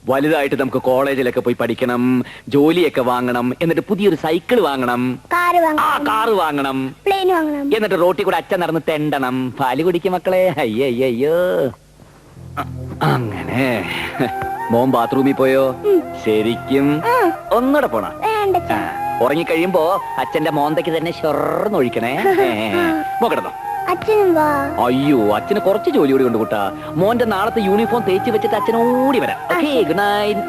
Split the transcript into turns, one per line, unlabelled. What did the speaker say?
വലുതായിട്ട് നമുക്ക് കോളേജിലൊക്കെ പോയി പഠിക്കണം, ജോലിയൊക്കെ വാങ്ങണം, എന്നിട്ട് പുതിയൊരു സൈക്കിൾ വാങ്ങണം, കാറ് വാങ്ങണം,
പ്ലെയിൻ വാങ്ങണം,
എന്നിട്ട് റോട്ടിൽ കൂടെ അച്ഛൻ നടന്ന് തെണ്ടണം. പാല് കുടിക്കും മക്കളെ. അയ്യോ അങ്ങനെ. മോൻ ബാത്റൂമിൽ പോയോ? ശരിക്കും ഒന്നുകൂടെ പോണ. ഉറങ്ങിക്കഴിയുമ്പോ അച്ഛന്റെ മോന്തയ്ക്ക് തന്നെ ഷൊർന്നൊഴിക്കണേ. നോക്കണോ? അയ്യോ, അച്ഛന് കുറച്ച് ജോലി കൂടി കൊണ്ട് കൂട്ടാ. മോന്റെ നാളത്തെ യൂണിഫോം തേച്ച് വെച്ചിട്ട് അച്ഛൻ ഓടി വരാം. Okay, good night.